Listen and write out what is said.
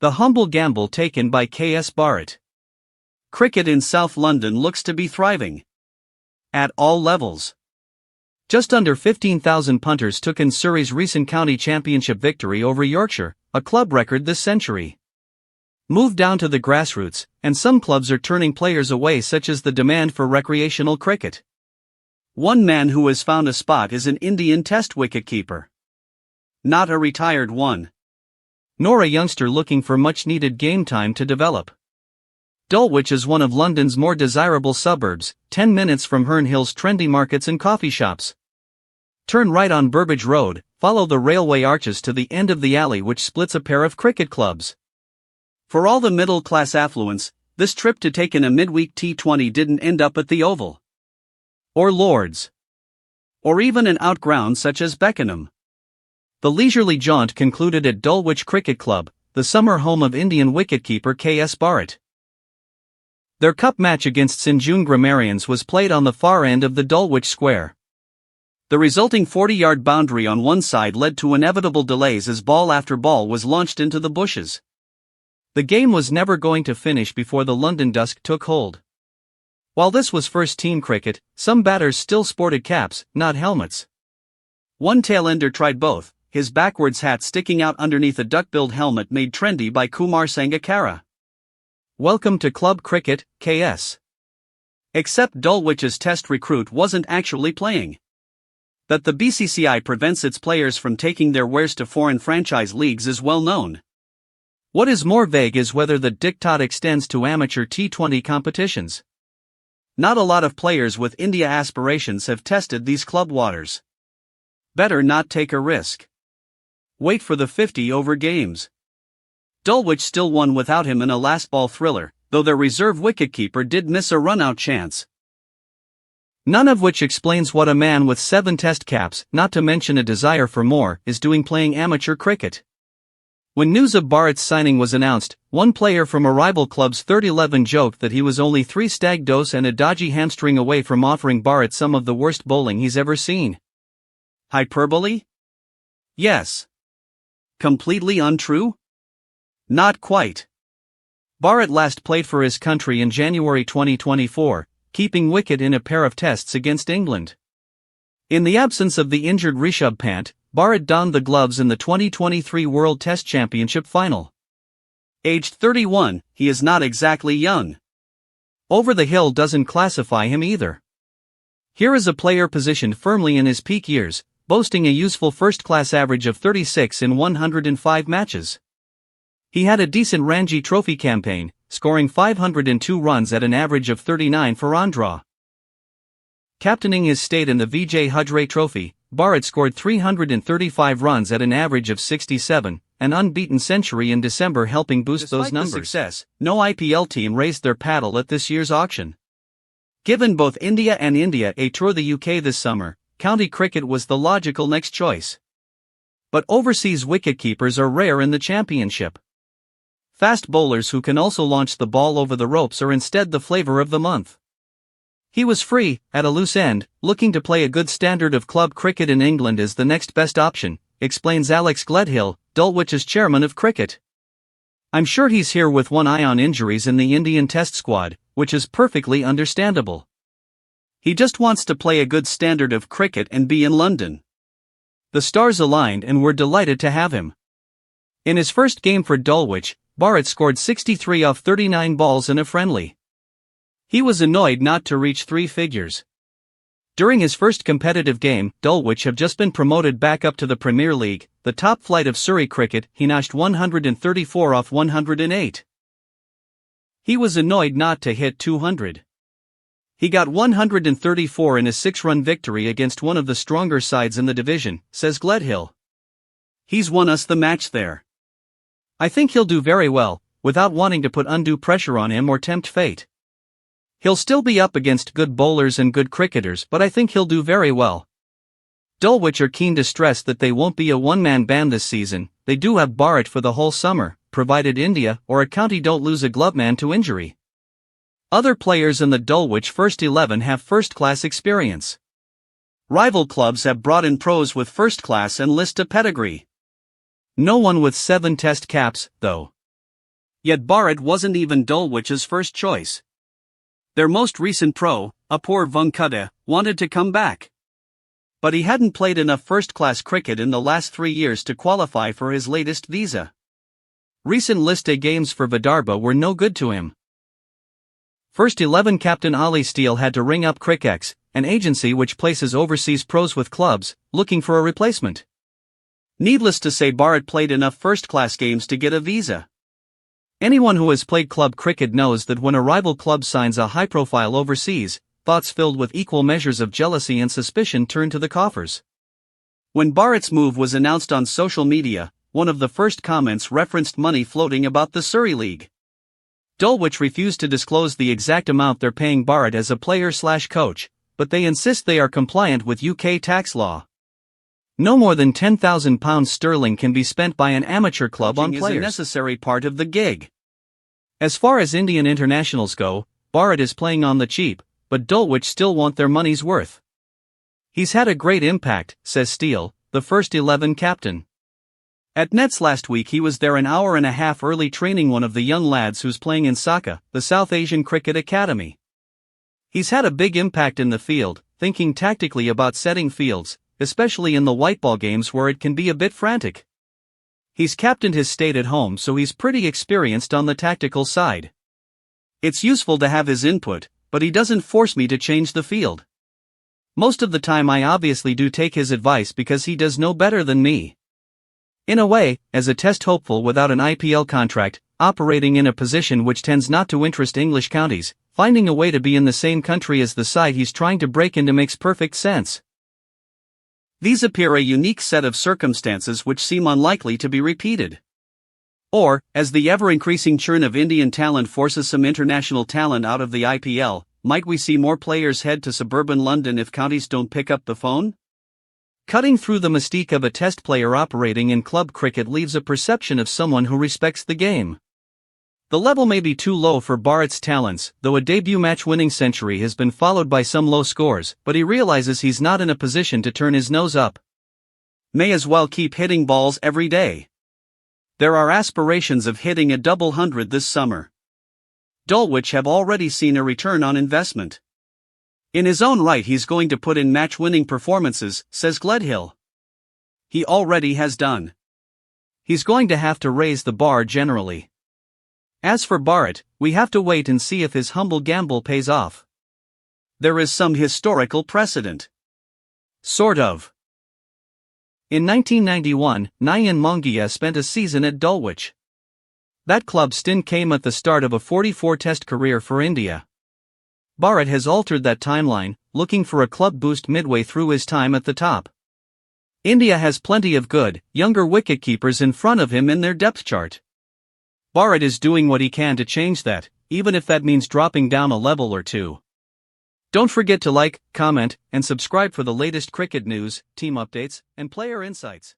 The humble gamble taken by KS Bharat. Cricket in South London looks to be thriving. At all levels. Just under 15,000 punters took in Surrey's recent county championship victory over Yorkshire, a club record this century. Move down to the grassroots, and some clubs are turning players away, such as the demand for recreational cricket. One man who has found a spot is an Indian Test wicketkeeper. Not a retired one, nor a youngster looking for much-needed game time to develop. Dulwich is one of London's more desirable suburbs, 10 minutes from Herne Hill's trendy markets and coffee shops. Turn right on Burbage Road, follow the railway arches to the end of the alley which splits a pair of cricket clubs. For all the middle-class affluence, this trip to take in a midweek T20 didn't end up at the Oval, or Lord's, or even an outground such as Beckenham. The leisurely jaunt concluded at Dulwich Cricket Club, the summer home of Indian wicketkeeper KS Bharat. Their cup match against Sanju Grammarians was played on the far end of the Dulwich Square. The resulting 40-yard boundary on one side led to inevitable delays as ball after ball was launched into the bushes. The game was never going to finish before the London dusk took hold. While this was first-team cricket, some batters still sported caps, not helmets. One tailender tried both, his backwards hat sticking out underneath a duck-billed helmet made trendy by Kumar Sangakkara. Welcome to club cricket, KS. Except Dulwich's test recruit wasn't actually playing. That the BCCI prevents its players from taking their wares to foreign franchise leagues is well known. What is more vague is whether the diktat extends to amateur T20 competitions. Not a lot of players with India aspirations have tested these club waters. Better not take a risk. Wait for the 50-over games. Dulwich still won without him in a last-ball thriller, though their reserve wicketkeeper did miss a run-out chance. None of which explains what a man with 7 test caps, not to mention a desire for more, is doing playing amateur cricket. When news of Bharat's signing was announced, one player from a rival club's third 11 joked that he was only 3 stag does and a dodgy hamstring away from offering Bharat some of the worst bowling he's ever seen. Hyperbole? Yes. Completely untrue? Not quite. Bharat last played for his country in January 2024, keeping wicket in a pair of tests against England. In the absence of the injured Rishabh Pant, Bharat donned the gloves in the 2023 World Test Championship final. Aged 31, he is not exactly young. Over the hill doesn't classify him either. Here is a player positioned firmly in his peak years, boasting a useful first-class average of 36 in 105 matches. He had a decent Ranji Trophy campaign, scoring 502 runs at an average of 39 for Andhra. Captaining his state in the Vijay Hajare Trophy, Bharat scored 335 runs at an average of 67, an unbeaten century in December helping boost those numbers. Despite the success, no IPL team raised their paddle at this year's auction. Given both India and India A tour the UK this summer, county cricket was the logical next choice. But overseas wicketkeepers are rare in the championship. Fast bowlers who can also launch the ball over the ropes are instead the flavour of the month. He was free, at a loose end, looking to play a good standard of club cricket in England is the next best option, explains Alex Gledhill, Dulwich's chairman of cricket. I'm sure he's here with one eye on injuries in the Indian Test squad, which is perfectly understandable. He just wants to play a good standard of cricket and be in London. The stars aligned and we're delighted to have him. In his first game for Dulwich, Bharat scored 63 off 39 balls in a friendly. He was annoyed not to reach 3 figures. During his first competitive game, Dulwich have just been promoted back up to the Premier League, the top flight of Surrey cricket. He notched 134 off 108. He was annoyed not to hit 200. He got 134 in a 6-run victory against one of the stronger sides in the division, says Gledhill. He's won us the match there. I think he'll do very well, without wanting to put undue pressure on him or tempt fate. He'll still be up against good bowlers and good cricketers, but I think he'll do very well. Dulwich are keen to stress that they won't be a one-man band this season. They do have Bharat for the whole summer, provided India or a county don't lose a gloveman to injury. Other players in the Dulwich first 11 have first-class experience. Rival clubs have brought in pros with first-class and list a pedigree. No one with 7 test caps, though. Yet Bharat wasn't even Dulwich's first choice. Their most recent pro, Apoor Venkata, wanted to come back. But he hadn't played enough first-class cricket in the last 3 years to qualify for his latest visa. Recent List A games for Vidarbha were no good to him. First 11 captain Ali Steele had to ring up Crickex, an agency which places overseas pros with clubs, looking for a replacement. Needless to say, Bharat played enough first-class games to get a visa. Anyone who has played club cricket knows that when a rival club signs a high-profile overseas, thoughts filled with equal measures of jealousy and suspicion turn to the coffers. When Bharat's move was announced on social media, one of the first comments referenced money floating about the Surrey League. Dulwich refused to disclose the exact amount they're paying Bharat as a player/coach, but they insist they are compliant with UK tax law. No more than £10,000 sterling can be spent by an amateur club on players. Is a necessary part of the gig. As far as Indian internationals go, Bharat is playing on the cheap, but Dulwich still want their money's worth. He's had a great impact, says Steele, the first 11 captain. At Nets last week he was there an hour and a half early training one of the young lads who's playing in Saka, the South Asian Cricket Academy. He's had a big impact in the field, thinking tactically about setting fields, especially in the whiteball games where it can be a bit frantic. He's captained his state at home, so he's pretty experienced on the tactical side. It's useful to have his input, but he doesn't force me to change the field. Most of the time I obviously do take his advice because he does no better than me. In a way, as a test hopeful without an IPL contract, operating in a position which tends not to interest English counties, finding a way to be in the same country as the side he's trying to break into makes perfect sense. These appear a unique set of circumstances which seem unlikely to be repeated. Or, as the ever-increasing churn of Indian talent forces some international talent out of the IPL, might we see more players head to suburban London if counties don't pick up the phone? Cutting through the mystique of a test player operating in club cricket leaves a perception of someone who respects the game. The level may be too low for Bharat's talents, though a debut match-winning century has been followed by some low scores, but he realizes he's not in a position to turn his nose up. May as well keep hitting balls every day. There are aspirations of hitting a double hundred this summer. Dulwich have already seen a return on investment. In his own right he's going to put in match-winning performances, says Gledhill. He already has done. He's going to have to raise the bar generally. As for Bharat, we have to wait and see if his humble gamble pays off. There is some historical precedent. Sort of. In 1991, Nayan Mongia spent a season at Dulwich. That club stint came at the start of a 44-test career for India. Bharat has altered that timeline, looking for a club boost midway through his time at the top. India has plenty of good, younger wicketkeepers in front of him in their depth chart. Bharat is doing what he can to change that, even if that means dropping down a level or two. Don't forget to like, comment, and subscribe for the latest cricket news, team updates, and player insights.